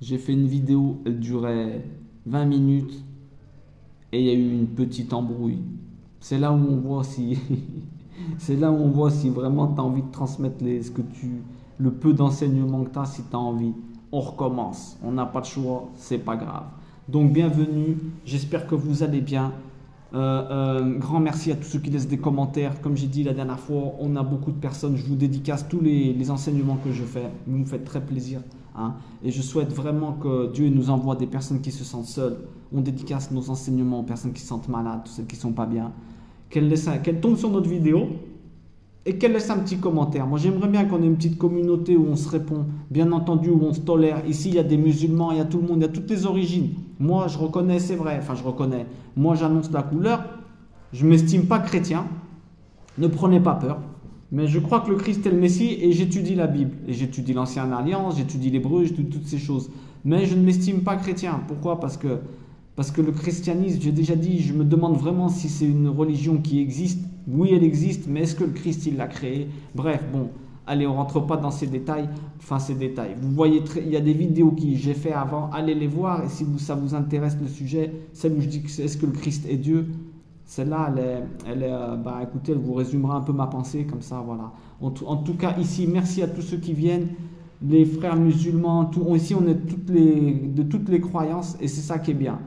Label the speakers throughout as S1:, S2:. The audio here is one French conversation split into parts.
S1: J'ai fait une vidéo, elle durait 20 minutes et il y a eu une petite embrouille. C'est là où on voit si, c'est là où on voit si vraiment tu as envie de transmettre le peu d'enseignement que tu as, si tu as envie. On recommence, on n'a pas de choix, c'est pas grave. Donc bienvenue, j'espère que vous allez bien. Grand merci à tous ceux qui laissent des commentaires. Comme j'ai dit la dernière fois, on a beaucoup de personnes. Je vous dédicace tous les enseignements que je fais. Vous me faites très plaisir. Hein. Et je souhaite vraiment que Dieu nous envoie des personnes qui se sentent seules. On dédicace nos enseignements aux personnes qui se sentent malades, celles qui ne sont pas bien. Qu'elles tombent sur notre vidéo et qu'elles laissent un petit commentaire. Moi, j'aimerais bien qu'on ait une petite communauté où on se répond, bien entendu, où on se tolère. Ici, il y a des musulmans, il y a tout le monde, il y a toutes les origines. Moi, je reconnais, c'est vrai, enfin, je reconnais. Moi, j'annonce la couleur. Je ne m'estime pas chrétien. Ne prenez pas peur. Mais je crois que le Christ est le Messie et j'étudie la Bible. Et j'étudie l'Ancienne Alliance, j'étudie l'Hébreu, j'étudie toutes ces choses. Mais je ne m'estime pas chrétien. Pourquoi ? Parce que le christianisme, j'ai déjà dit, je me demande vraiment si c'est une religion qui existe. Oui, elle existe, mais est-ce que le Christ, il l'a créée? Bref, bon, allez, on ne rentre pas dans ces détails. Enfin, ces détails. Vous voyez, il y a des vidéos que j'ai fait avant, allez les voir. Et si ça vous intéresse le sujet, celle où je dis est-ce que le Christ est Dieu? Celle-là, écoutez, elle vous résumera un peu ma pensée, comme ça, voilà. En tout cas, ici, merci à tous ceux qui viennent, les frères musulmans, ici, on est de toutes les croyances, et c'est ça qui est bien.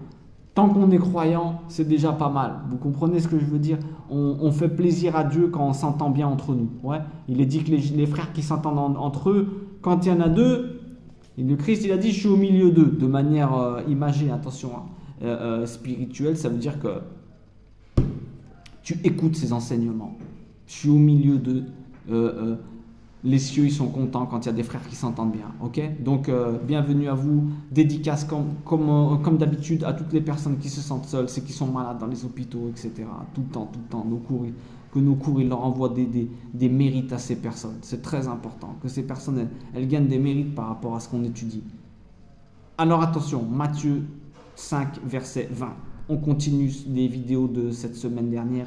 S1: Tant qu'on est croyant, c'est déjà pas mal. Vous comprenez ce que je veux dire? On fait plaisir à Dieu quand on s'entend bien entre nous. Ouais. Il est dit que les frères qui s'entendent entre eux, quand il y en a deux, le Christ, il a dit, je suis au milieu d'eux, de manière imagée, attention, spirituelle, ça veut dire que tu écoutes ces enseignements. Je suis au milieu d'eux. Les cieux, ils sont contents quand il y a des frères qui s'entendent bien. Ok? Donc, bienvenue à vous. Dédicace comme d'habitude à toutes les personnes qui se sentent seules, ceux qui sont malades dans les hôpitaux, etc. Tout le temps. Que nos cours, ils leur envoient des mérites à ces personnes. C'est très important. Que ces personnes, elles gagnent des mérites par rapport à ce qu'on étudie. Alors, attention, Matthieu 5, verset 20. On continue les vidéos de cette semaine dernière.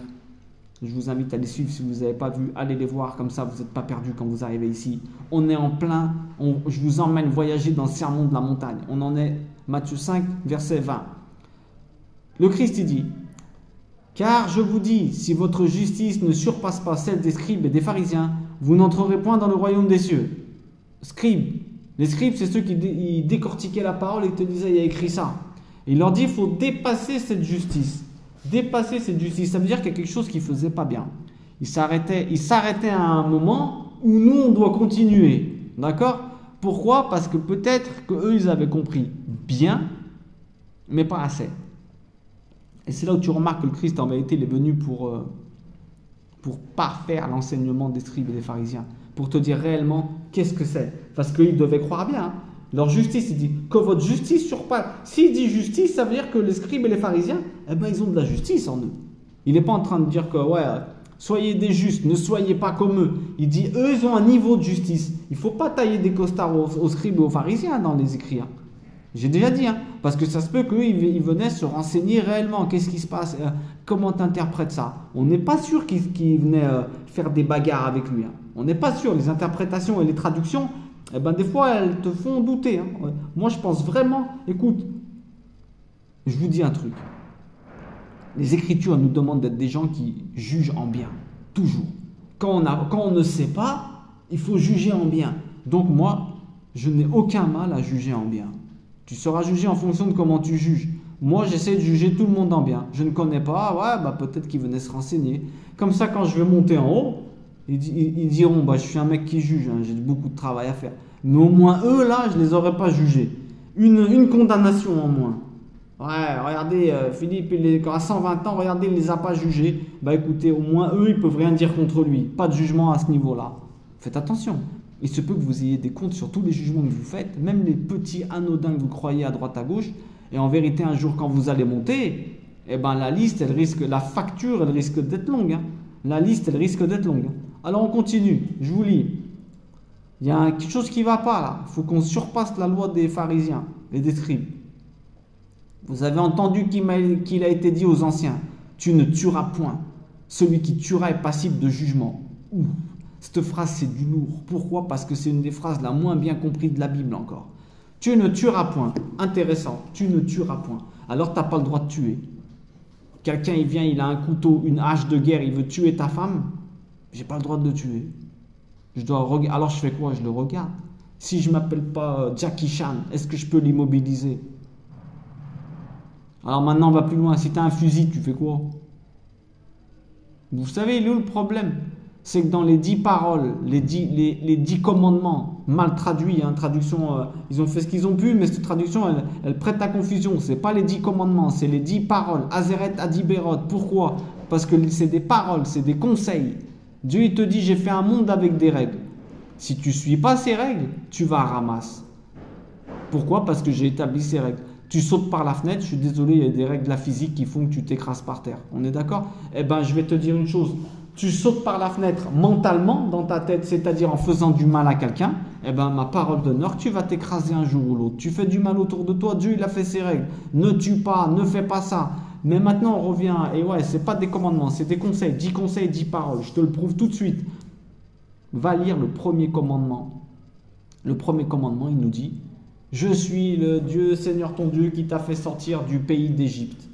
S1: Je vous invite à les suivre si vous n'avez pas vu. Allez les voir, comme ça vous n'êtes pas perdu quand vous arrivez ici. On est en plein, je vous emmène voyager dans le sermon de la montagne. On en est, Matthieu 5, verset 20. Le Christ il dit, « Car je vous dis, si votre justice ne surpasse pas celle des scribes et des pharisiens, vous n'entrerez point dans le royaume des cieux. » Scribes. Les scribes, c'est ceux qui décortiquaient la parole et qui te disaient, il y a écrit ça. Il leur dit, il faut dépasser cette justice. Dépasser cette justice, ça veut dire qu'il y a quelque chose qui ne faisait pas bien. Il s'arrêtait à un moment où nous, on doit continuer. D'accord? Pourquoi? Parce que peut-être qu'eux, ils avaient compris bien, mais pas assez. Et c'est là où tu remarques que le Christ, en vérité, il est venu pour parfaire l'enseignement des scribes et des pharisiens. Pour te dire réellement qu'est-ce que c'est. Parce qu'ils devaient croire bien. Hein. Leur justice, il dit que votre justice surpasse. S'il dit justice, ça veut dire que les scribes et les pharisiens, ils ont de la justice en eux. Il n'est pas en train de dire que, soyez des justes, ne soyez pas comme eux. Il dit, eux, ils ont un niveau de justice. Il ne faut pas tailler des costards aux scribes et aux pharisiens dans les écrits. Hein. J'ai déjà dit, hein, parce que ça se peut qu'eux, ils venaient se renseigner réellement. Qu'est-ce qui se passe? Comment tu interprètes ça? On n'est pas sûr qu'ils venaient faire des bagarres avec lui. Hein. On n'est pas sûr. Les interprétations et les traductions, des fois, elles te font douter. Hein. Moi, je pense vraiment, écoute, je vous dis un truc. Les Écritures nous demandent d'être des gens qui jugent en bien, toujours. Quand on ne sait pas, il faut juger en bien. Donc moi, je n'ai aucun mal à juger en bien. Tu seras jugé en fonction de comment tu juges. Moi, j'essaie de juger tout le monde en bien. Je ne connais pas, peut-être qu'ils venaient se renseigner. Comme ça, quand je vais monter en haut, ils diront, je suis un mec qui juge, hein, j'ai beaucoup de travail à faire. Mais au moins, eux, là, je ne les aurais pas jugés. Une condamnation en moins. Ouais, regardez, Philippe, quand à 120 ans, regardez, il ne les a pas jugés. Écoutez, au moins, eux, ils ne peuvent rien dire contre lui. Pas de jugement à ce niveau-là. Faites attention. Il se peut que vous ayez des comptes sur tous les jugements que vous faites, même les petits anodins que vous croyez à droite à gauche. Et en vérité, un jour, quand vous allez monter, la liste, la facture, elle risque d'être longue. Hein. La liste, elle risque d'être longue. Alors, on continue. Je vous lis. Il y a quelque chose qui ne va pas là. Il faut qu'on surpasse la loi des pharisiens et des scribes. Vous avez entendu qu'il a été dit aux anciens, tu ne tueras point. Celui qui tuera est passible de jugement. Ouh, cette phrase, c'est du lourd. Pourquoi? Parce que c'est une des phrases la moins bien comprises de la Bible encore. Tu ne tueras point. Intéressant. Tu ne tueras point. Alors, tu n'as pas le droit de tuer. Quelqu'un, il vient, il a un couteau, une hache de guerre, il veut tuer ta femme. J'ai pas le droit de le tuer. Alors, je fais quoi? Je le regarde. Si je ne m'appelle pas Jackie Chan, est-ce que je peux l'immobiliser? Alors maintenant, on va plus loin. Si tu as un fusil, tu fais quoi? Vous savez, il est où le problème? C'est que dans les 10 paroles, les 10 commandements, mal traduits, hein, traduction, ils ont fait ce qu'ils ont pu, mais cette traduction, elle prête à confusion. Ce n'est pas les 10 commandements, c'est les 10 paroles. Azeret Adiberot. Pourquoi? Parce que c'est des paroles, c'est des conseils. Dieu, il te dit, j'ai fait un monde avec des règles. Si tu ne suis pas ces règles, tu vas à ramasse. Pourquoi? Parce que j'ai établi ces règles. Tu sautes par la fenêtre, je suis désolé, il y a des règles de la physique qui font que tu t'écrases par terre. On est d'accord? Eh bien, je vais te dire une chose. Tu sautes par la fenêtre mentalement dans ta tête, c'est-à-dire en faisant du mal à quelqu'un, eh bien, ma parole d'honneur, tu vas t'écraser un jour ou l'autre. Tu fais du mal autour de toi, Dieu, il a fait ses règles. Ne tue pas, ne fais pas ça. Mais maintenant, on revient, et ouais, c'est pas des commandements, c'est des conseils. 10 conseils, 10 paroles. Je te le prouve tout de suite. Va lire le premier commandement. Le premier commandement, il nous dit: je suis le Dieu, Seigneur ton Dieu, qui t'a fait sortir du pays d'Égypte.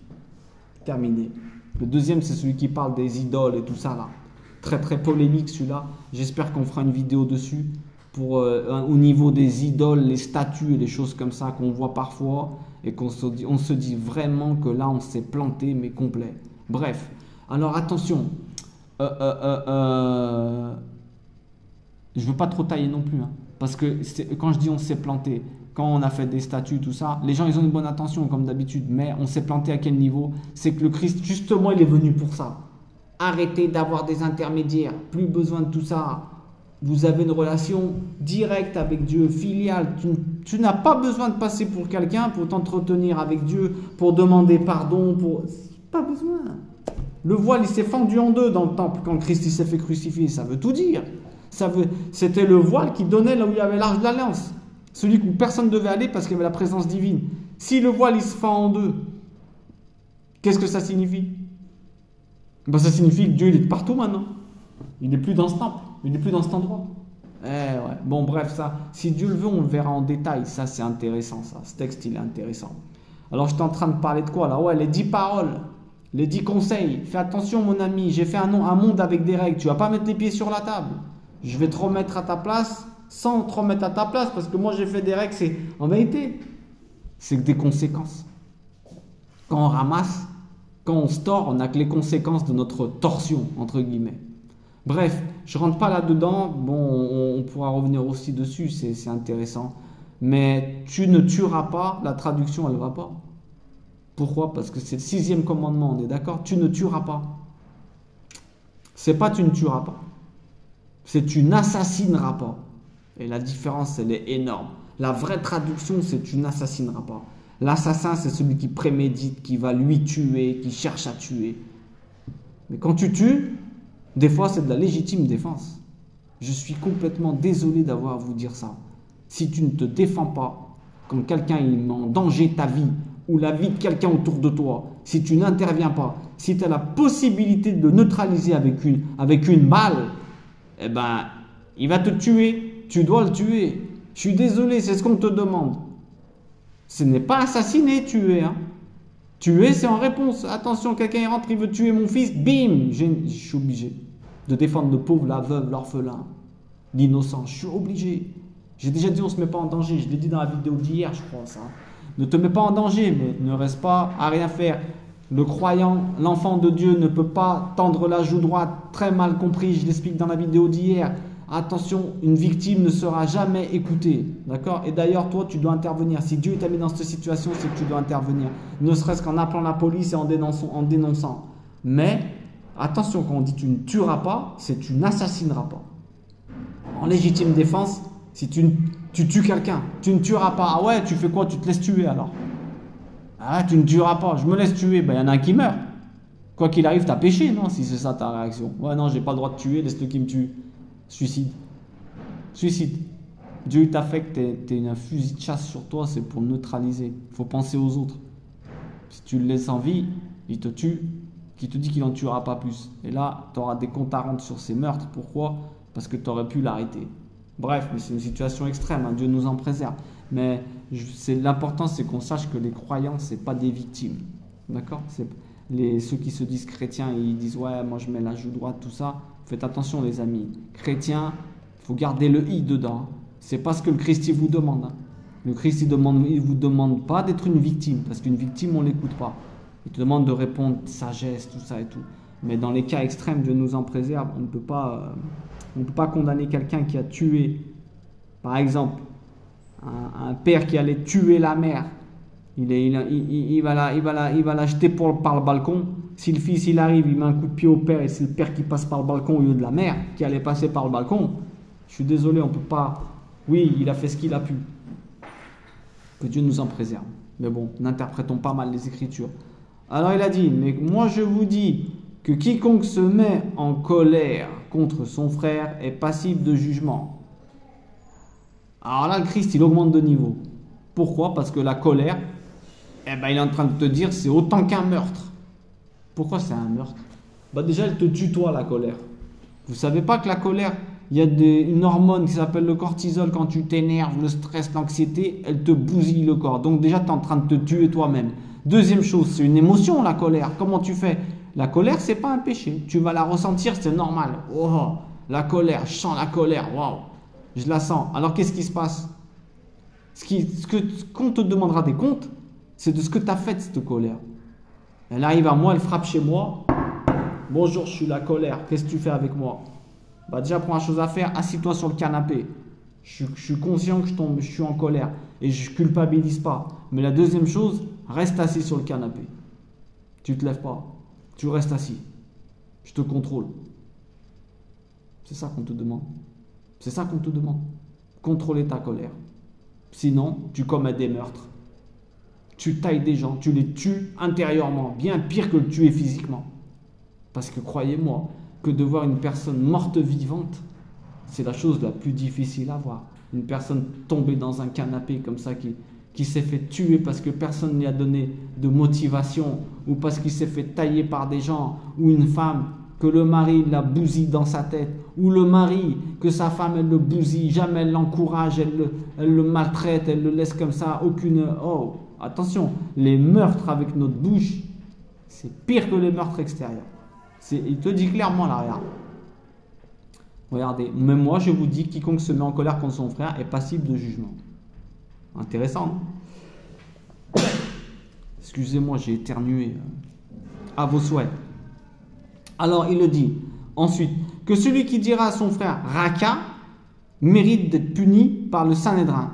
S1: Terminé. Le deuxième, c'est celui qui parle des idoles et tout ça là. Très très polémique celui-là. J'espère qu'on fera une vidéo dessus pour au niveau des idoles, les statues et les choses comme ça qu'on voit parfois et qu'on se dit vraiment que là on s'est planté mais complet. Bref. Alors attention. Je veux pas trop tailler non plus, hein, parce que quand je dis on s'est planté, quand on a fait des statues, tout ça, les gens ils ont une bonne intention comme d'habitude, mais on s'est planté à quel niveau? C'est que le Christ, justement, il est venu pour ça. Arrêtez d'avoir des intermédiaires, plus besoin de tout ça. Vous avez une relation directe avec Dieu, filiale. Tu n'as pas besoin de passer pour quelqu'un pour t'entretenir avec Dieu, pour demander pardon, pas besoin. Le voile, il s'est fendu en deux dans le temple quand Christ il s'est fait crucifier, ça veut tout dire. C'était le voile qui donnait là où il y avait l'arche de l'alliance. Celui où personne ne devait aller parce qu'il y avait la présence divine. Si le voile il se fend en deux, qu'est-ce que ça signifie? Ben, ça signifie que Dieu il est partout maintenant. Il n'est plus dans ce temple, il n'est plus dans cet endroit. Ouais. Bon bref, ça, si Dieu le veut, on le verra en détail. Ça c'est intéressant, ça. Ce texte il est intéressant. Alors j'étais en train de parler de quoi là? Ouais, les 10 paroles, les 10 conseils. Fais attention mon ami, j'ai fait un monde avec des règles. Tu vas pas mettre les pieds sur la table. Je vais te remettre à ta place sans te remettre à ta place parce que moi j'ai fait des règles. C'est en vérité, c'est que des conséquences. Quand on ramasse, quand on se tord, on n'a que les conséquences de notre torsion entre guillemets. Bref, je rentre pas là-dedans. Bon, on pourra revenir aussi dessus, c'est intéressant. Mais tu ne tueras pas, la traduction elle va pas. Pourquoi? Parce que c'est le 6e commandement, on est d'accord? Tu ne tueras pas. C'est pas tu ne tueras pas. C'est tu n'assassineras pas. Et la différence, elle est énorme. La vraie traduction, c'est tu n'assassineras pas. L'assassin, c'est celui qui prémédite, qui va lui tuer, qui cherche à tuer. Mais quand tu tues, des fois, c'est de la légitime défense. Je suis complètement désolé d'avoir à vous dire ça. Si tu ne te défends pas, quand quelqu'un met en danger ta vie ou la vie de quelqu'un autour de toi, si tu n'interviens pas, si tu as la possibilité de le neutraliser avec une balle, eh ben, il va te tuer. Tu dois le tuer. Je suis désolé, c'est ce qu'on te demande. Ce n'est pas assassiner, tuer. Hein. Tuer, c'est en réponse. Attention, quelqu'un rentre, il veut tuer mon fils. Bim, je suis obligé de défendre le pauvre, la veuve, l'orphelin, l'innocent. Je suis obligé. J'ai déjà dit, on ne se met pas en danger. Je l'ai dit dans la vidéo d'hier, je crois. Ça. Ne te mets pas en danger, mais ne reste pas à rien faire. Le croyant, l'enfant de Dieu ne peut pas tendre la joue droite, très mal compris, je l'explique dans la vidéo d'hier. Attention, une victime ne sera jamais écoutée, d'accord? Et d'ailleurs, toi, tu dois intervenir. Si Dieu t'a mis dans cette situation, c'est que tu dois intervenir. Ne serait-ce qu'en appelant la police et en dénonçant. Mais, attention, quand on dit tu ne tueras pas, c'est tu n'assassineras pas. En légitime défense, si tu tues quelqu'un, tu ne tueras pas. Ah ouais, tu fais quoi? Tu te laisses tuer alors? Ah, tu ne tueras pas, je me laisse tuer, ben, y en a un qui meurt. Quoi qu'il arrive, t'as péché, non? Si c'est ça ta réaction. Ouais, non, j'ai pas le droit de tuer, laisse-le qui me tue. Suicide. Suicide. Dieu t'a fait que t'aies un fusil de chasse sur toi, c'est pour le neutraliser. Il faut penser aux autres. Si tu le laisses en vie, il te tue, qui te dit qu'il n'en tuera pas plus. Et là, tu auras des comptes à rendre sur ces meurtres. Pourquoi? Parce que tu aurais pu l'arrêter. Bref, mais c'est une situation extrême, hein, Dieu nous en préserve. Mais l'important, c'est qu'on sache que les croyants, c'est pas des victimes. D'accord? Ceux qui se disent chrétiens, ils disent ouais, moi je mets la joue droite, tout ça. Faites attention, les amis. Chrétiens, il faut garder le i dedans. C'est pas ce que le Christ il vous demande. Hein. Le Christ il vous demande pas d'être une victime, parce qu'une victime, on l'écoute pas. Il te demande de répondre sagesse, tout ça et tout. Mais dans les cas extrêmes, Dieu nous en préserve. On ne peut pas condamner quelqu'un qui a tué, par exemple, un père qui allait tuer la mère. Il va la jeter par le balcon. Si le fils il arrive, il met un coup de pied au père et c'est le père qui passe par le balcon au lieu de la mère qui allait passer par le balcon. Je suis désolé, on peut pas. Oui, il a fait ce qu'il a pu. Que Dieu nous en préserve. Mais bon, n'interprétons pas mal les Écritures. Alors il a dit, mais moi je vous dis que quiconque se met en colère contre son frère est passible de jugement. Alors là, le Christ, il augmente de niveau. Pourquoi? Parce que la colère, il est en train de te dire, c'est autant qu'un meurtre. Pourquoi c'est un meurtre? Déjà, elle te tutoie, la colère. Vous savez pas que la colère, il y a une hormone qui s'appelle le cortisol. Quand tu t'énerves, le stress, l'anxiété, elle te bousille le corps. Donc déjà, tu es en train de te tuer toi-même. Deuxième chose, c'est une émotion, la colère. Comment tu fais? La colère, c'est pas un péché. Tu vas la ressentir, c'est normal. Oh, la colère, je sens la colère. Waouh, je la sens. Alors, qu'est-ce qui se passe? Qu'on te demandera des comptes, c'est de ce que tu as fait de cette colère. Elle arrive à moi, elle frappe chez moi. Bonjour, je suis la colère. Qu'est-ce que tu fais avec moi? Déjà, première chose à faire, assis-toi sur le canapé. Je suis conscient que je suis en colère et je ne culpabilise pas. Mais la deuxième chose, reste assis sur le canapé. Tu ne te lèves pas. Tu restes assis. Je te contrôle. C'est ça qu'on te demande. C'est ça qu'on te demande. Contrôler ta colère. Sinon, tu commets des meurtres. Tu tailles des gens, tu les tues intérieurement. Bien pire que le tuer physiquement. Parce que croyez-moi, que de voir une personne morte vivante, c'est la chose la plus difficile à voir. Une personne tombée dans un canapé comme ça qui s'est fait tuer parce que personne ne lui a donné de motivation ou parce qu'il s'est fait tailler par des gens, ou une femme que le mari la bousille dans sa tête, ou le mari que sa femme elle le bousille, jamais elle l'encourage, elle le maltraite, elle le laisse comme ça, aucune... Oh, attention, les meurtres avec notre bouche, c'est pire que les meurtres extérieurs. Il te dit clairement là, regarde. Regardez, même moi je vous dis, quiconque se met en colère contre son frère est passible de jugement. Intéressant, non? Excusez-moi, j'ai éternué. À vos souhaits. Alors il le dit ensuite, que celui qui dira à son frère Raka mérite d'être puni par le Sanhédrin,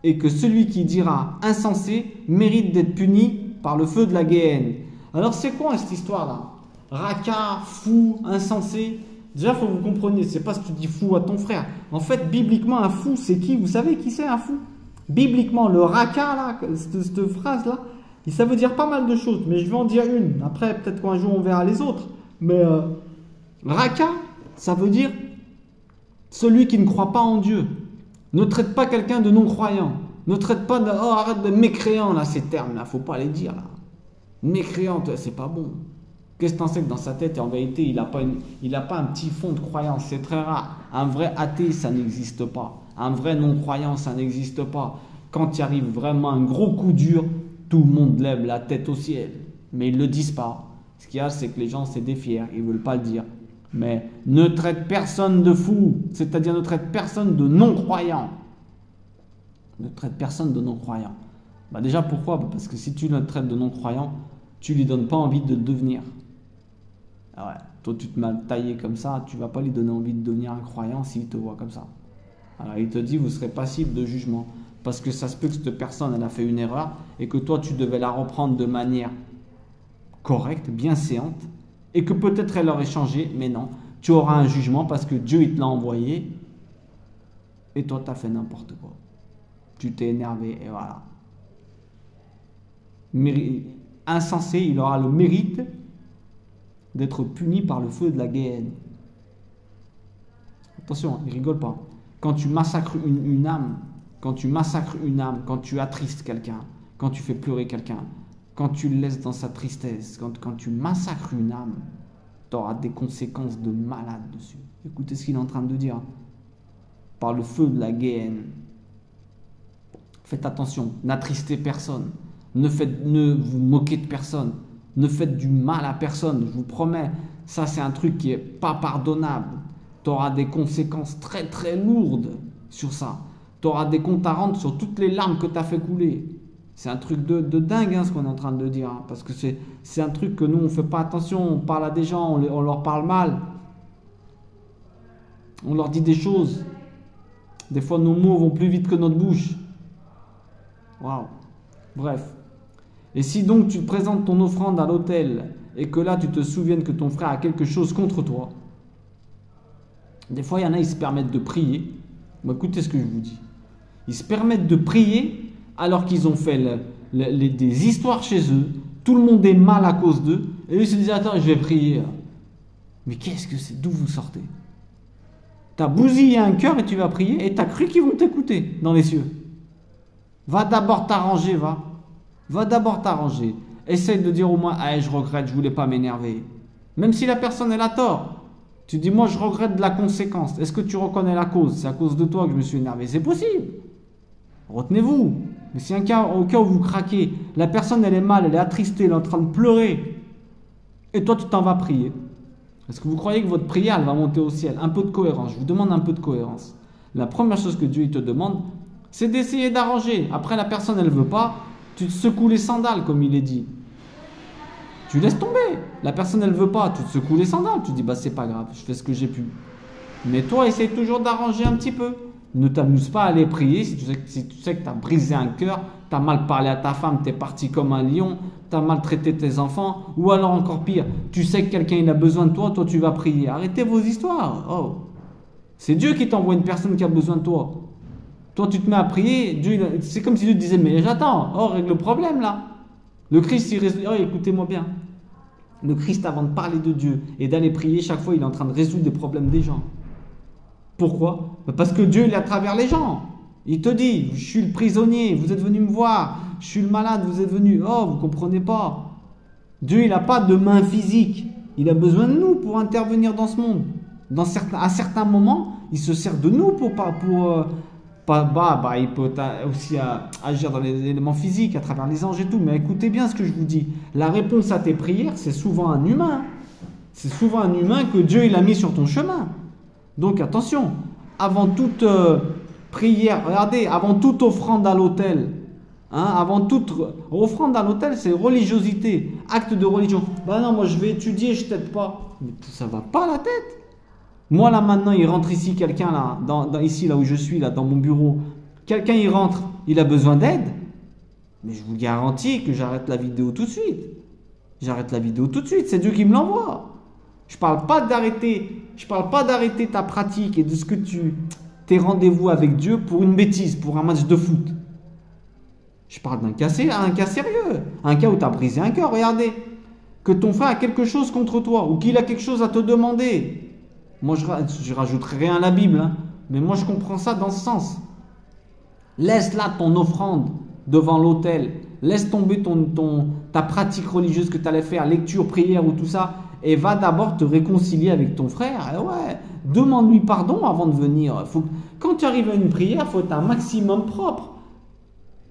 S1: et que celui qui dira insensé mérite d'être puni par le feu de la Géhenne. Alors c'est quoi cette histoire-là? Raka, fou, insensé. Déjà, il faut que vous compreniez, c'est pas ce que tu dis fou à ton frère. En fait, bibliquement, un fou, c'est qui? Vous savez qui c'est un fou? Bibliquement, le raka, là, cette phrase-là, ça veut dire pas mal de choses, mais je vais en dire une. Après, peut-être qu'un jour, on verra les autres. Mais raka, ça veut dire celui qui ne croit pas en Dieu. Ne traite pas quelqu'un de non-croyant. Ne traite pas de... Oh, arrête de mécréant, là, ces termes-là. Faut pas les dire, là. Mécréant, c'est pas bon. Qu'est-ce que tu en sais que dans sa tête, en vérité, il n'a pas un petit fond de croyance. C'est très rare. Un vrai athée, ça n'existe pas. Un vrai non-croyant, ça n'existe pas. Quand il arrive vraiment un gros coup dur, tout le monde lève la tête au ciel. Mais ils ne le disent pas. Ce qu'il y a, c'est que les gens, c'est des fiers. Ils ne veulent pas le dire. Mais ne traite personne de fou. C'est-à-dire ne traite personne de non-croyant. Ne traite personne de non-croyant. Déjà, pourquoi? Parce que si tu le traites de non-croyant, tu ne lui donnes pas envie de le devenir. Ah ouais, toi tu te mets taillé comme ça, tu ne vas pas lui donner envie de devenir un croyant s'il te voit comme ça. Alors il te dit, vous serez passible de jugement. Parce que ça se peut que cette personne, elle a fait une erreur et que toi tu devais la reprendre de manière correcte, bien séante, et que peut-être elle aurait changé, mais non. Tu auras un jugement parce que Dieu il te l'a envoyé et toi tu as fait n'importe quoi. Tu t'es énervé et voilà. Insensé, il aura le mérite d'être puni par le feu de la Géhenne. Attention, il rigole pas. Quand tu massacres une âme, quand tu attristes quelqu'un, quand tu fais pleurer quelqu'un, quand tu le laisses dans sa tristesse, quand tu massacres une âme, tu auras des conséquences de malade dessus. Écoutez ce qu'il est en train de dire. Par le feu de la Géhenne. Faites attention, n'attristez personne, ne vous moquez de personne, ne faites du mal à personne, je vous promets, ça c'est un truc qui n'est pas pardonnable. Tu auras des conséquences très très lourdes sur ça. Tu auras des comptes à rendre sur toutes les larmes que tu as fait couler. C'est un truc de dingue hein, ce qu'on est en train de dire, hein, parce que c'est un truc que nous on ne fait pas attention, on parle à des gens, on leur parle mal, on leur dit des choses. Des fois nos mots vont plus vite que notre bouche. Waouh. Bref. Et si donc tu présentes ton offrande à l'autel et que là tu te souviennes que ton frère a quelque chose contre toi, des fois il y en a ils se permettent de prier. Bon, écoutez ce que je vous dis. Ils se permettent de prier alors qu'ils ont fait des histoires chez eux, tout le monde est mal à cause d'eux, et eux ils se disent attends je vais prier. Mais qu'est-ce que c'est? D'où vous sortez? T'as bousillé un cœur et tu vas prier et t'as cru qu'ils vont t'écouter dans les cieux. Va d'abord t'arranger, va. Va d'abord t'arranger. Essaye de dire au moins ah, je regrette, je voulais pas m'énerver. Même si la personne elle a tort. Tu dis moi je regrette de la conséquence. Est-ce que tu reconnais la cause? C'est à cause de toi que je me suis énervé. C'est possible. Retenez-vous. Mais si au cas où vous craquez, la personne elle est mal, elle est attristée, elle est en train de pleurer, et toi tu t'en vas prier. Est-ce que vous croyez que votre prière elle va monter au ciel? Un peu de cohérence. Je vous demande un peu de cohérence. La première chose que Dieu il te demande, c'est d'essayer d'arranger. Après la personne elle veut pas, tu te secoues les sandales comme il est dit. Tu laisses tomber. La personne elle veut pas, tu te secoues les sandales. Tu dis bah c'est pas grave, je fais ce que j'ai pu. Mais toi essaye toujours d'arranger un petit peu. Ne t'amuse pas à aller prier si tu sais que tu as brisé un cœur, tu as mal parlé à ta femme, tu es parti comme un lion, tu as maltraité tes enfants, ou alors encore pire, tu sais que quelqu'un il a besoin de toi, toi tu vas prier. Arrêtez vos histoires. Oh. C'est Dieu qui t'envoie une personne qui a besoin de toi. Toi tu te mets à prier, c'est comme si Dieu te disait mais j'attends, oh règle le problème là. Le Christ, oh, écoutez-moi bien. Le Christ avant de parler de Dieu et d'aller prier, chaque fois il est en train de résoudre des problèmes des gens. Pourquoi? Parce que Dieu il est à travers les gens. Il te dit, je suis le prisonnier, vous êtes venu me voir, je suis le malade, vous êtes venu. Oh, vous ne comprenez pas. Dieu il n'a pas de main physique. Il a besoin de nous pour intervenir dans ce monde. À certains moments, il se sert de nous il peut aussi agir dans les éléments physiques, à travers les anges et tout. Mais écoutez bien ce que je vous dis. La réponse à tes prières, c'est souvent un humain. C'est souvent un humain que Dieu il a mis sur ton chemin. Donc attention, avant toute prière, regardez, avant toute offrande à l'autel, hein, avant toute offrande à l'autel, c'est religiosité, acte de religion. Ben non, moi je vais étudier, je t'aide pas. Mais ça va pas la tête. Moi là maintenant, il rentre ici quelqu'un là, ici là où je suis, là dans mon bureau. Quelqu'un il rentre, il a besoin d'aide. Mais je vous garantis que j'arrête la vidéo tout de suite. J'arrête la vidéo tout de suite, c'est Dieu qui me l'envoie. Je parle pas d'arrêter ta pratique et de ce que tes rendez-vous avec Dieu pour une bêtise, pour un match de foot. Je parle d'un cas sérieux, un cas où tu as brisé un cœur. Regardez, que ton frère a quelque chose contre toi ou qu'il a quelque chose à te demander. Moi, je rajouterai rien à la Bible, hein, mais moi, je comprends ça dans ce sens. Laisse là ton offrande devant l'autel. Laisse tomber ta pratique religieuse que tu allais faire, lecture, prière ou tout ça. Et va d'abord te réconcilier avec ton frère. Et ouais, demande-lui pardon avant de venir. Quand tu arrives à une prière, il faut être un maximum propre.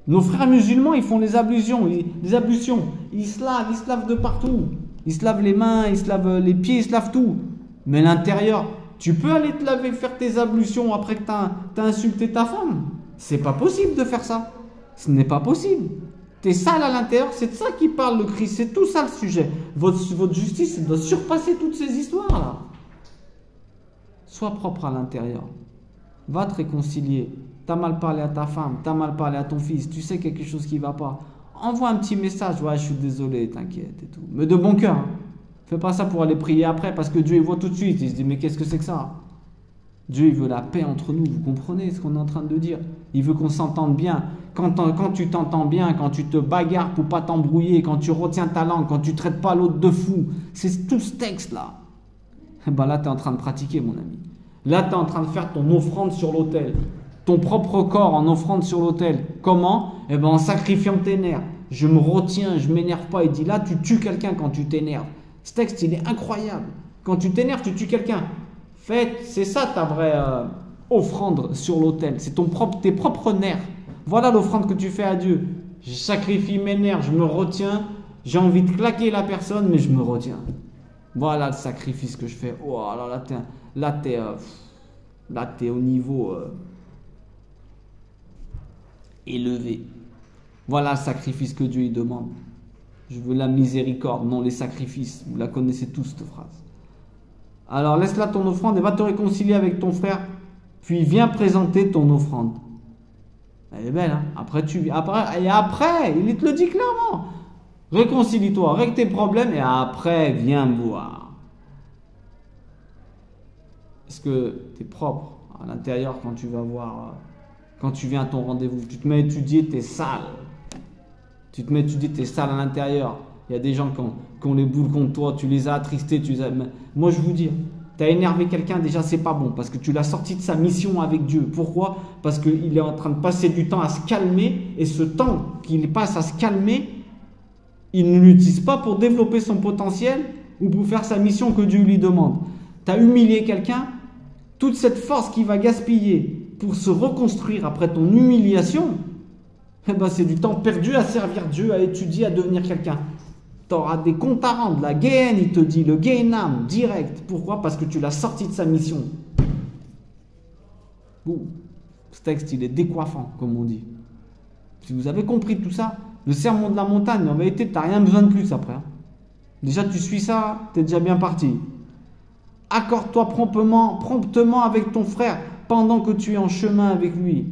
S1: Nos frères musulmans, ils font les ablutions. Ils se lavent de partout. Ils se lavent les mains, ils se lavent les pieds, ils se lavent tout. Mais l'intérieur, tu peux aller te laver, faire tes ablutions après que tu as insulté ta femme. C'est pas possible de faire ça. Ce n'est pas possible. T'es sale à l'intérieur, c'est de ça qui parle le Christ, c'est tout ça le sujet. Votre justice doit surpasser toutes ces histoires-là. Sois propre à l'intérieur. Va te réconcilier. T'as mal parlé à ta femme, t'as mal parlé à ton fils, tu sais quelque chose qui ne va pas. Envoie un petit message, ouais, je suis désolé, t'inquiète et tout. Mais de bon cœur. Hein. Fais pas ça pour aller prier après, parce que Dieu il voit tout de suite. Il se dit, mais qu'est-ce que c'est que ça? Dieu il veut la paix entre nous, vous comprenez ce qu'on est en train de dire? Il veut qu'on s'entende bien. Quand tu t'entends bien, quand tu te bagarres pour pas t'embrouiller, quand tu retiens ta langue, quand tu traites pas l'autre de fou, c'est tout ce texte-là. Ben là, tu es en train de pratiquer, mon ami. Là, tu es en train de faire ton offrande sur l'autel. Ton propre corps en offrande sur l'autel. Comment? Eh ben, en sacrifiant tes nerfs. Je me retiens, je m'énerve pas. Il dit là, tu tues quelqu'un quand tu t'énerves. Ce texte, il est incroyable. Quand tu t'énerves, tu tues quelqu'un. C'est ça ta vraie offrande sur l'autel. C'est tes propres nerfs. Voilà l'offrande que tu fais à Dieu. Je sacrifie mes nerfs, je me retiens. J'ai envie de claquer la personne, mais je me retiens. Voilà le sacrifice que je fais. Oh, alors là, t'es au niveau élevé. Voilà le sacrifice que Dieu il demande. Je veux la miséricorde, non les sacrifices. Vous la connaissez tous, cette phrase. Alors, laisse là ton offrande et va te réconcilier avec ton frère. Puis viens présenter ton offrande. Elle est belle, hein? Après, il te le dit clairement. Réconcilie-toi, règle tes problèmes et après, viens me voir. Est-ce que tu es propre à l'intérieur quand tu vas voir, quand tu viens à ton rendez-vous? Tu te mets à étudier, tu es sale. Tu te mets à étudier, tu es sale à l'intérieur. Il y a des gens qui ont les boules contre toi, tu les as attristés. Moi, je vous dis, tu as énervé quelqu'un, déjà, c'est pas bon parce que tu l'as sorti de sa mission avec Dieu. Pourquoi? Parce qu'il est en train de passer du temps à se calmer et ce temps qu'il passe à se calmer, il ne l'utilise pas pour développer son potentiel ou pour faire sa mission que Dieu lui demande. Tu as humilié quelqu'un, toute cette force qu'il va gaspiller pour se reconstruire après ton humiliation, eh ben c'est du temps perdu à servir Dieu, à étudier, à devenir quelqu'un. Tu auras des comptes à rendre, la Gehenna, il te dit, le Gehenna, direct. Pourquoi? Parce que tu l'as sorti de sa mission. Ouh, ce texte, il est décoiffant, comme on dit. Si vous avez compris tout ça, le sermon de la montagne, en vérité, tu n'as rien besoin de plus après. Déjà, tu suis ça, tu es déjà bien parti. Accorde-toi promptement avec ton frère pendant que tu es en chemin avec lui.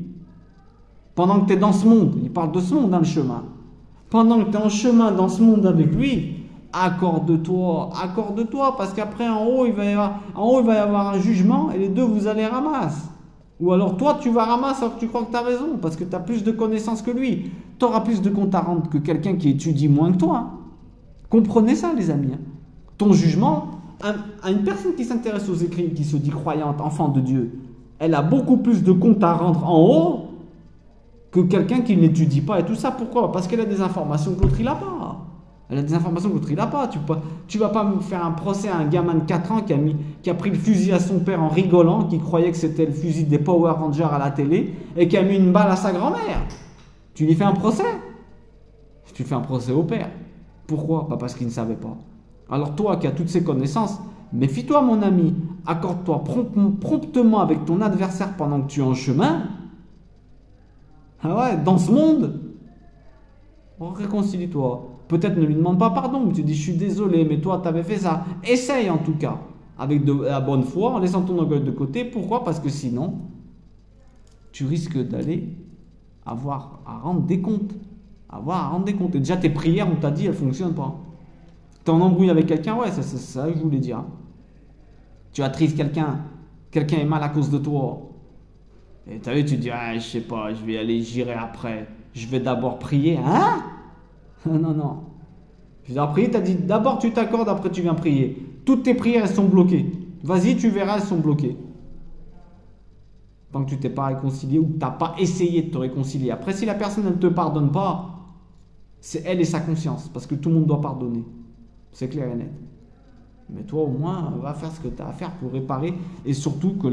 S1: Pendant que tu es dans ce monde, il parle de ce monde dans le chemin. Pendant que tu es en chemin dans ce monde avec lui, accorde-toi, parce qu'après en haut, il va y avoir un jugement et les deux, vous allez ramasser. Ou alors toi, tu vas ramasser alors que tu crois que tu as raison, parce que tu as plus de connaissances que lui. Tu auras plus de comptes à rendre que quelqu'un qui étudie moins que toi. Comprenez ça, les amis. Ton jugement, à une personne qui s'intéresse aux écrits, qui se dit croyante, enfant de Dieu, elle a beaucoup plus de comptes à rendre en haut que quelqu'un qui n'étudie pas et tout ça. Pourquoi? Parce qu'elle a des informations que l'autre il n'a pas. Elle a des informations que l'autre il n'a pas. Tu vas pas me faire un procès à un gamin de 4 ans qui a pris le fusil à son père en rigolant, qui croyait que c'était le fusil des Power Rangers à la télé et qui a mis une balle à sa grand-mère. Tu lui fais un procès? Tu fais un procès au père. Pourquoi? Pas parce qu'il ne savait pas. Alors toi qui as toutes ces connaissances, méfie-toi mon ami, accorde-toi promptement avec ton adversaire pendant que tu es en chemin. Ah ouais, dans ce monde, réconcilie-toi. Peut-être ne lui demande pas pardon, mais tu dis je suis désolé, mais toi tu avais fait ça. Essaye en tout cas, avec de la bonne foi, en laissant ton orgueil de côté. Pourquoi? Parce que sinon, tu risques d'aller avoir à rendre des comptes. Et déjà tes prières, on t'a dit, elles ne fonctionnent pas. Tu es en embrouille avec quelqu'un, ouais, c'est ça que je voulais dire. Tu attristes quelqu'un est mal à cause de toi. Et tu as vu, tu te dis, ah, je sais pas, j'irai après. Je vais d'abord prier. Hein? Non. Je vais d'abord prier, tu as dit, d'abord tu t'accordes, après tu viens prier. Toutes tes prières, elles sont bloquées. Vas-y, tu verras, elles sont bloquées. Tant que tu t'es pas réconcilié ou que tu n'as pas essayé de te réconcilier. Après, si la personne, elle ne te pardonne pas, c'est elle et sa conscience. Parce que tout le monde doit pardonner. C'est clair et net. Mais toi, au moins, va faire ce que tu as à faire pour réparer. Et surtout que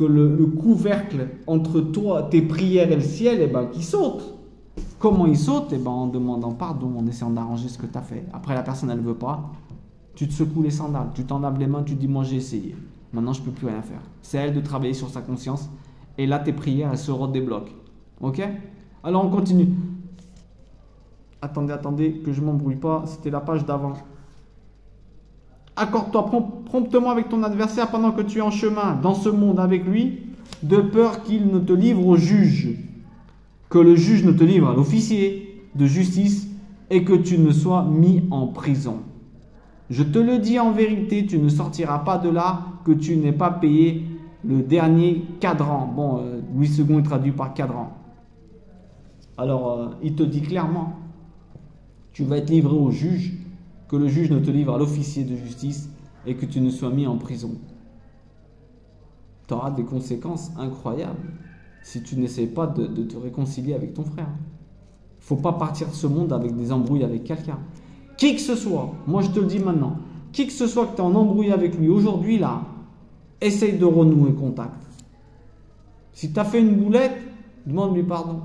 S1: le couvercle entre toi, tes prières et le ciel, qui saute. Comment il saute? En demandant pardon, en essayant d'arranger ce que tu as fait. Après, la personne, elle ne veut pas. Tu te secoues les sandales, tu t'en laves les mains, tu te dis, moi j'ai essayé. Maintenant, je ne peux plus rien faire. C'est à elle de travailler sur sa conscience. Et là, tes prières, elles se redébloquent. Ok? Alors, on continue. Attendez, que je ne m'embrouille pas. C'était la page d'avant. Accorde-toi promptement avec ton adversaire pendant que tu es en chemin dans ce monde avec lui, de peur qu'il ne te livre au juge, que le juge ne te livre à l'officier de justice et que tu ne sois mis en prison. Je te le dis en vérité, tu ne sortiras pas de là que tu n'aies pas payé le dernier cadran. Bon, Louis II est traduit par cadran. Alors, il te dit clairement, tu vas être livré au juge, que le juge ne te livre à l'officier de justice et que tu ne sois mis en prison. Tu auras des conséquences incroyables si tu n'essaies pas de te réconcilier avec ton frère. Il ne faut pas partir de ce monde avec des embrouilles avec quelqu'un. Qui que ce soit, moi je te le dis maintenant, qui que ce soit que tu es en embrouille avec lui aujourd'hui là, essaye de renouer contact. Si tu as fait une boulette, demande-lui pardon.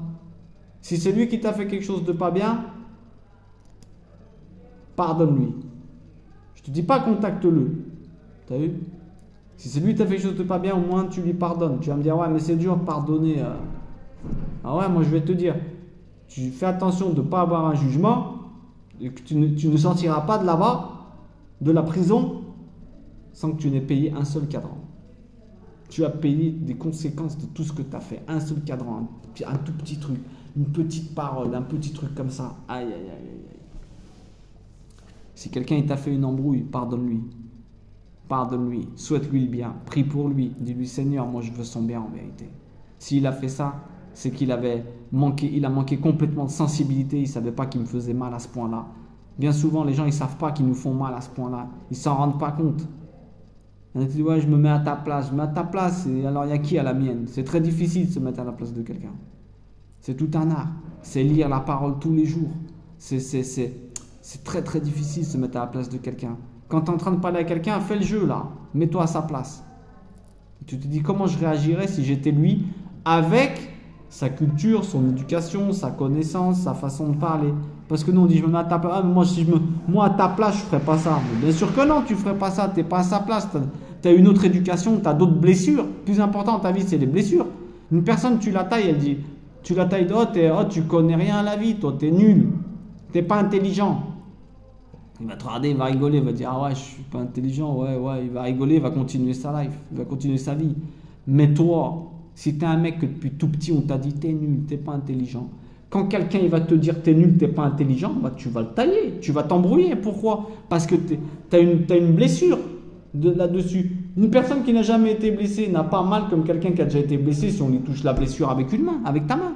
S1: Si c'est lui qui t'a fait quelque chose de pas bien, pardonne-lui. Je te dis pas contacte-le. T'as vu? Si c'est lui qui t'a fait quelque chose de pas bien, au moins tu lui pardonnes. Tu vas me dire, ouais, mais c'est dur de pardonner. Ah ouais, moi je vais te dire, tu fais attention de ne pas avoir un jugement, et que tu ne sortiras pas de là-bas, de la prison, sans que tu n'aies payé un seul cadran. Tu as payé des conséquences de tout ce que tu as fait. Un seul cadran, un tout petit truc, une petite parole, un petit truc comme ça. Aïe, aïe, aïe, aïe. Si quelqu'un t'a fait une embrouille, pardonne-lui. Pardonne-lui, souhaite-lui le bien, prie pour lui, dis-lui Seigneur, moi je veux son bien en vérité. S'il a fait ça, c'est qu'il a manqué complètement de sensibilité, il ne savait pas qu'il me faisait mal à ce point-là. Bien souvent, les gens, ils ne savent pas qu'ils nous font mal à ce point-là, ils ne s'en rendent pas compte. On te dit, ouais, je me mets à ta place, je me mets à ta place, et alors il y a qui à la mienne? C'est très difficile de se mettre à la place de quelqu'un. C'est tout un art, c'est lire la parole tous les jours. C'est très très difficile de se mettre à la place de quelqu'un. Quand tu es en train de parler à quelqu'un, fais le jeu là, mets-toi à sa place. Tu te dis comment je réagirais si j'étais lui, avec sa culture, son éducation, sa connaissance, sa façon de parler. Parce que nous on dit je me mets à ta place, moi à ta place je ne ferais pas ça. Mais bien sûr que non, tu ne ferais pas ça, tu n'es pas à sa place, tu as une autre éducation, tu as d'autres blessures. Plus important dans ta vie c'est les blessures. Une personne tu la tailles, elle dit, tu la tailles, tu connais rien à la vie, toi tu es nul, tu n'es pas intelligent. Il va te regarder, il va rigoler, il va dire ah ouais je suis pas intelligent, ouais, il va rigoler, il va continuer sa life, il va continuer sa vie. Mais toi, si tu es un mec que depuis tout petit on t'a dit t'es nul, t'es pas intelligent, quand quelqu'un il va te dire t'es nul, t'es pas intelligent, bah, tu vas le tailler, tu vas t'embrouiller. Pourquoi? Parce que t'as une blessure là-dessus. Une personne qui n'a jamais été blessée n'a pas mal comme quelqu'un qui a déjà été blessé si on lui touche la blessure avec une main, avec ta main.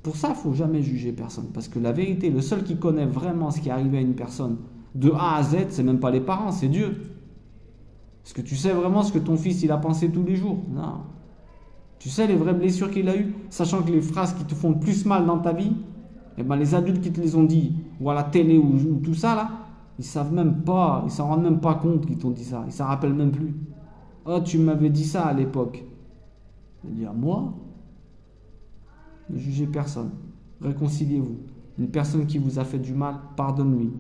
S1: Pour ça, il ne faut jamais juger personne. Parce que la vérité, le seul qui connaît vraiment ce qui est arrivé à une personne de A à Z, c'est même pas les parents, c'est Dieu. Est-ce que tu sais vraiment ce que ton fils il a pensé tous les jours? Non. Tu sais les vraies blessures qu'il a eues, sachant que les phrases qui te font le plus mal dans ta vie, eh ben, les adultes qui te les ont dit, ou à la télé, ou tout ça là, ils savent même pas, ils s'en rendent même pas compte qu'ils t'ont dit ça. Ils s'en rappellent même plus. Oh, tu m'avais dit ça à l'époque. Il dit à moi? Ne jugez personne, réconciliez-vous. Une personne qui vous a fait du mal, pardonne-lui.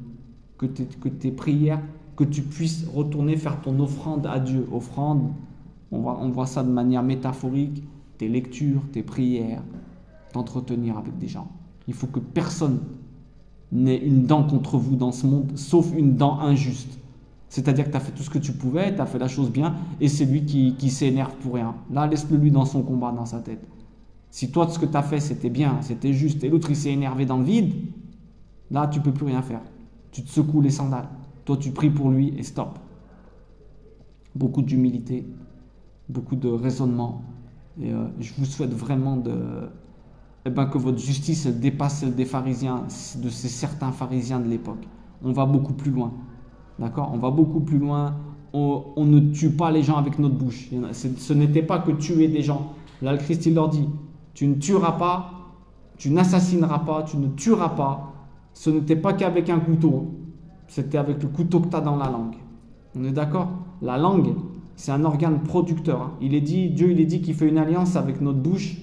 S1: Que tes prières, que tu puisses retourner faire ton offrande à Dieu. Offrande, on voit ça de manière métaphorique, tes lectures, tes prières, t'entretenir avec des gens. Il faut que personne n'ait une dent contre vous dans ce monde, sauf une dent injuste. C'est-à-dire que tu as fait tout ce que tu pouvais, tu as fait la chose bien, et c'est lui qui s'énerve pour rien. Là, laisse-le lui dans son combat, dans sa tête. Si toi, ce que tu as fait, c'était bien, c'était juste, et l'autre, il s'est énervé dans le vide, là, tu ne peux plus rien faire. Tu te secoues les sandales. Toi, tu pries pour lui et stop. Beaucoup d'humilité, beaucoup de raisonnement. Et je vous souhaite vraiment que votre justice elle dépasse celle des pharisiens, de ces certains pharisiens de l'époque. On va beaucoup plus loin. D'accord? On va beaucoup plus loin. On ne tue pas les gens avec notre bouche. Ce n'était pas que tuer des gens. Là, le Christ, il leur dit, tu ne tueras pas, tu n'assassineras pas, tu ne tueras pas. Ce n'était pas qu'avec un couteau. C'était avec le couteau que tu as dans la langue. On est d'accord? La langue, c'est un organe producteur. Dieu, il est dit qu'il fait une alliance avec notre bouche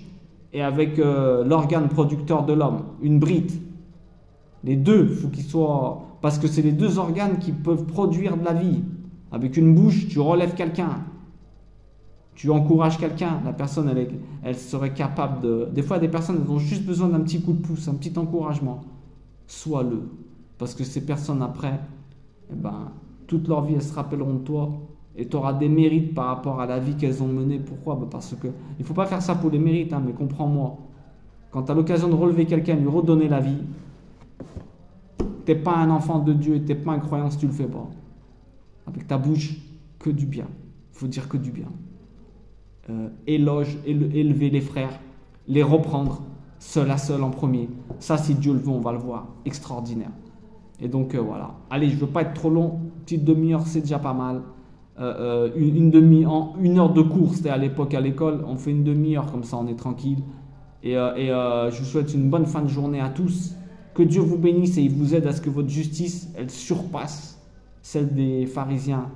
S1: et avec l'organe producteur de l'homme, une bride. Les deux, il faut qu'ils soient... Parce que c'est les deux organes qui peuvent produire de la vie. Avec une bouche, tu relèves quelqu'un. Tu encourages quelqu'un. La personne, elle serait capable de... Des fois, des personnes elles ont juste besoin d'un petit coup de pouce, un petit encouragement. Sois-le. Parce que ces personnes, après, toute leur vie, elles se rappelleront de toi. Et tu auras des mérites par rapport à la vie qu'elles ont menée. Pourquoi? Parce que il ne faut pas faire ça pour les mérites, mais comprends-moi. Quand tu as l'occasion de relever quelqu'un, lui redonner la vie, tu n'es pas un enfant de Dieu et tu n'es pas un croyant si tu ne le fais pas. Avec ta bouche, que du bien. Il faut dire que du bien. Élever les frères, les reprendre, seul à seul en premier. Ça, si Dieu le veut, on va le voir. Extraordinaire. Et donc, voilà. Allez, je ne veux pas être trop long. Petite demi-heure, c'est déjà pas mal. Une heure de cours, c'était à l'époque à l'école. On fait une demi-heure, comme ça, on est tranquille. Et je vous souhaite une bonne fin de journée à tous. Que Dieu vous bénisse et il vous aide à ce que votre justice, elle surpasse celle des pharisiens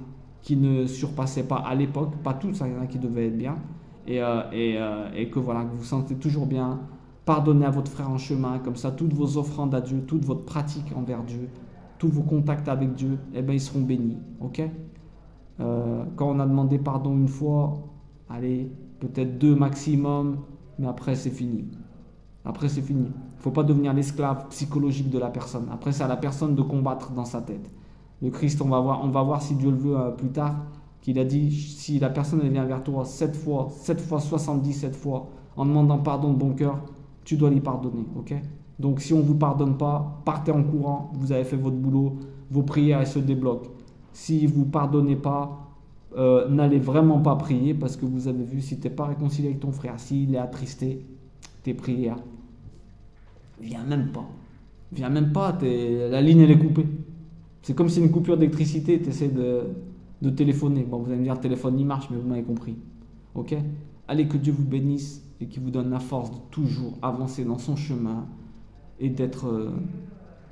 S1: qui ne surpassaient pas à l'époque. Pas tous, il y en a qui devaient être bien. Et que voilà, que vous vous sentez toujours bien. Pardonnez à votre frère en chemin, comme ça toutes vos offrandes à Dieu, toute votre pratique envers Dieu, tous vos contacts avec Dieu, eh ben, ils seront bénis. Ok? Quand on a demandé pardon une fois, allez, peut-être 2 maximum, mais après c'est fini. Après c'est fini. Il ne faut pas devenir l'esclave psychologique de la personne. Après c'est à la personne de combattre dans sa tête. Le Christ, on va voir si Dieu le veut plus tard, qu'il a dit, si la personne elle vient vers toi 7 fois, 77 fois, en demandant pardon de bon cœur, tu dois lui pardonner, ok? Donc si on ne vous pardonne pas, partez en courant, vous avez fait votre boulot, vos prières elles se débloquent. Si vous ne pardonnez pas, n'allez vraiment pas prier, parce que vous avez vu, si tu n'es pas réconcilié avec ton frère, s'il est attristé, tes prières, viens même pas. Viens même pas, la ligne elle est coupée. C'est comme si une coupure d'électricité, tu essaies de téléphoner. Bon, vous allez me dire, le téléphone il marche, mais vous m'avez compris. Ok? Allez, que Dieu vous bénisse et qu'il vous donne la force de toujours avancer dans son chemin et d'être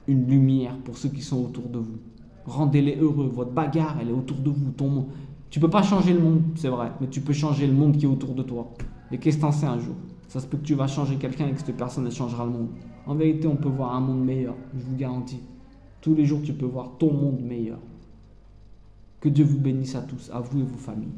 S1: une lumière pour ceux qui sont autour de vous. Rendez-les heureux. Votre bagarre, elle est autour de vous. Ton monde. Tu peux pas changer le monde, c'est vrai, mais tu peux changer le monde qui est autour de toi. Et qu'est-ce que t'en sais un jour? Ça se peut que tu vas changer quelqu'un et que cette personne, elle changera le monde. En vérité, on peut voir un monde meilleur, je vous garantis. Tous les jours, tu peux voir ton monde meilleur. Que Dieu vous bénisse à tous, à vous et vos familles.